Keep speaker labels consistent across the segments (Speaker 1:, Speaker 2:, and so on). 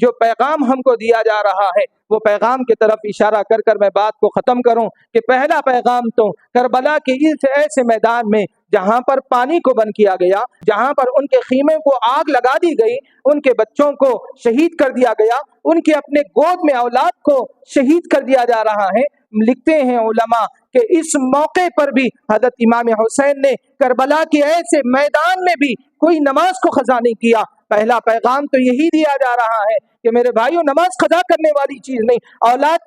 Speaker 1: جو پیغام ہم کو دیا جا رہا ہے وہ پیغام کی طرف اشارہ کر کر میں بات کو ختم کروں کہ پہلا پیغام تو کربلا کے اس ایسے میدان میں جہاں پر پانی کو بند کیا گیا، جہاں پر ان کے خیمے کو آگ لگا دی گئی، ان کے بچوں کو شہید کر دیا گیا، ان کے اپنے گود میں اولاد کو شہید کر دیا جا رہا ہے، لکھتے ہیں علماء کہ اس موقع پر بھی حضرت امام حسین نے کربلا کے ایسے میدان میں بھی کوئی نماز کو قضا نہیں کیا۔ پہلا پیغام تو یہی دیا جا رہا ہے کہ میرے بھائیوں، نماز قضا کرنے والی چیز نہیں۔ اولاد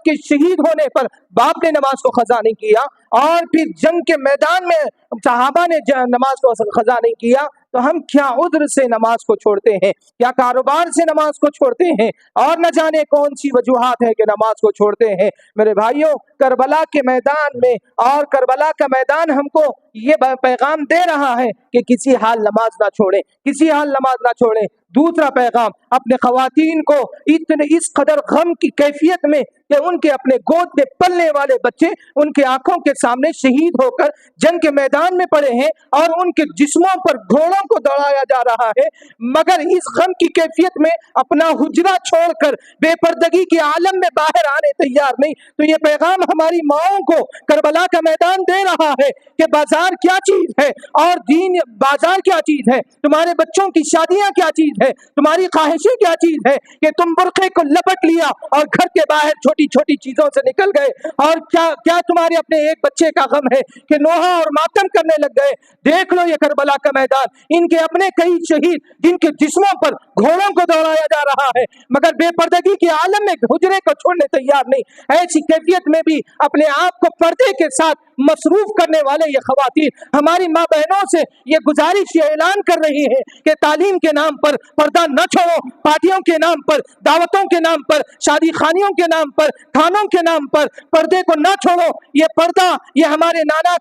Speaker 1: کے شہید ہونے پر باپ نے نماز کو قضا نہیں کیا، اور پھر جنگ کے میدان میں صحابہ نے نماز کو قضا نہیں کیا، تو ہم کیا عذر سے نماز کو چھوڑتے ہیں، کیا کاروبار سے نماز کو چھوڑتے ہیں، اور نہ جانے کون سی وجوہات ہیں کہ نماز کو چھوڑتے ہیں۔ میرے بھائیوں، کربلا کے میدان میں، اور کربلا کا میدان ہم کو یہ پیغام دے رہا ہے کہ کسی حال نماز نہ چھوڑیں، کسی حال نماز نہ چھوڑیں۔ دوسرا پیغام اپنے خواتین کو اس قدر غم کی کیفیت میں کہ ان کے اپنے گود میں پلنے والے بچے ان کے آنکھوں کے سامنے شہید ہو کر جنگ کے میدان میں پڑے ہیں، اور ان کے جسموں پر گھوڑوں کو دوڑایا جا رہا ہے، مگر اس غم کی کیفیت میں اپنا حجرہ چھوڑ کر بے پردگی کے عالم میں باہر آنے تیار نہیں۔ تو یہ پیغام ہماری ماؤں کو کربلا کا میدان دے رہا ہے کہ بازار کیا چیز ہے، اور دین بازار کیا چیز ہے، تمہارے بچوں کی شادیاں کیا چیز ہے، تمہاری خواہشیں کیا چیز ہے کہ تم برقعے کو لپٹ لیا اور گھر کے باہر چھوٹی چھوٹی چیزوں سے نکل گئے، اور کیا تمہارے اپنے ایک بچے کا غم ہے کہ نوحہ اور ماتم کرنے لگ گئے۔ دیکھ لو یہ کربلا کا میدان، ان کے اپنے کئی شہید جن کے جسموں پر گھوڑوں کو دوڑایا جا رہا ہے، مگر بے پردگی کے عالم میں حجرے کو چھوڑنے تیار نہیں۔ ایسی کیفیت میں بھی اپنے آپ کو پردے کے ساتھ مصروف کرنے والے یہ خواتین ہماری ماں بہنوں سے یہ گزارش، یہ اعلان کر رہی ہے کہ تعلیم کے نام پر پردہ نہ چھوڑو، پارٹیوں کے نام پر، دعوتوں کے نام پر، شادی خانیوں کے نام پر، کھانوں کے نام پر پردے کو نہ چھوڑو۔ یہ پردہ یہ ہمارے نانا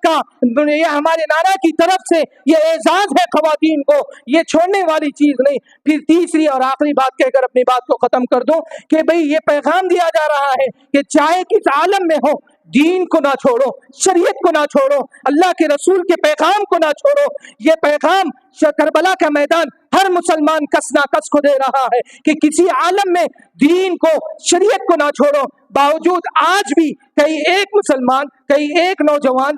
Speaker 1: کی طرف سے یہ اعزاز ہے خواتین کو، یہ چھوڑنے والی چیز نہیں۔ پھر تیسری اور آخری بات کہہ کر اپنی بات کو ختم کر دوں کہ بھئی یہ پیغام دیا جا رہا ہے کہ چاہے کس عالم میں ہو، دین کو نہ چھوڑو، شریعت کو نہ چھوڑو، اللہ کے رسول کے پیغام کو نہ چھوڑو۔ یہ پیغام کربلا کا میدان ہر مسلمان کس نہ کس کو دے رہا ہے کہ کسی عالم میں دین کو، شریعت کو نہ چھوڑو۔ باوجود آج بھی کئی ایک مسلمان، کئی ایک نوجوان،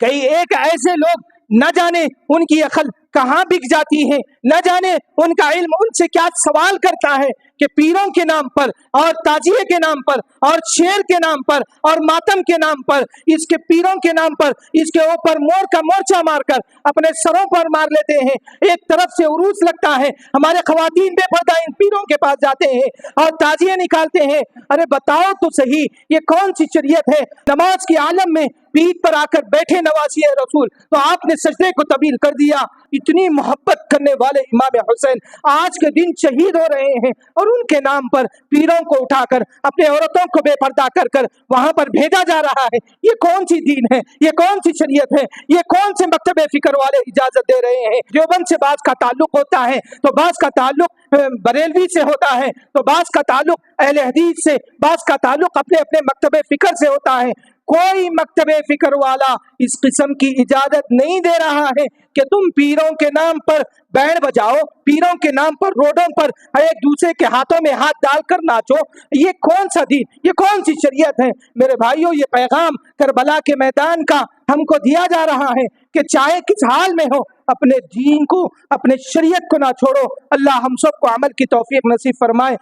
Speaker 1: کئی ایک ایسے لوگ، نہ جانے ان کی عقل کہاں بک جاتی ہے، نہ جانے ان کا علم ان سے کیا سوال کرتا ہے کہ پیروں کے نام پر، اور تازیے کے نام پر، اور شیر کے نام پر، اور ماتم کے نام پر، اس کے پیروں کے نام پر اس کے اوپر مور کا مورچہ مار کر اپنے سروں پر مار لیتے ہیں۔ ایک طرف سے عروس لگتا ہے، ہمارے خواتین بے پردہ ان پیروں کے پاس جاتے ہیں اور تازیے نکالتے ہیں۔ ارے بتاؤ تو صحیح، یہ کون سی شریعت ہے؟ نماز کے عالم میں پیٹ پر آ کر بیٹھے نواسی رسول، تو آپ نے سجدے کو تبدیل کر دیا۔ اتنی محبت کرنے والے امام حسین آج کے دن شہید ہو رہے ہیں، اور ان کے نام پر پیروں کو اٹھا کر اپنے عورتوں کو بے پردہ کر کر وہاں پر بھیجا جا رہا ہے۔ یہ کون سی دین ہے؟ یہ کون سی شریعت ہے؟ یہ کون سے مکتب فکر والے اجازت دے رہے ہیں؟ دیوبند سے بعض کا تعلق ہوتا ہے، تو بعض کا تعلق بریلوی سے ہوتا ہے، تو بعض کا تعلق اہل حدیث سے، بعض کا تعلق اپنے اپنے مکتب فکر سے ہوتا ہے۔ کوئی مکتب فکر والا اس قسم کی اجازت نہیں دے رہا ہے کہ تم پیروں کے نام پر بینڈ بجاؤ، پیروں کے نام پر روڈوں پر ایک دوسرے کے ہاتھوں میں ہاتھ ڈال کر ناچو۔ یہ کون سا دین، یہ کون سی شریعت ہے؟ میرے بھائیوں، یہ پیغام کربلا کے میدان کا ہم کو دیا جا رہا ہے کہ چاہے کس حال میں ہو، اپنے دین کو، اپنے شریعت کو نہ چھوڑو۔ اللہ ہم سب کو عمل کی توفیق نصیب فرمائے۔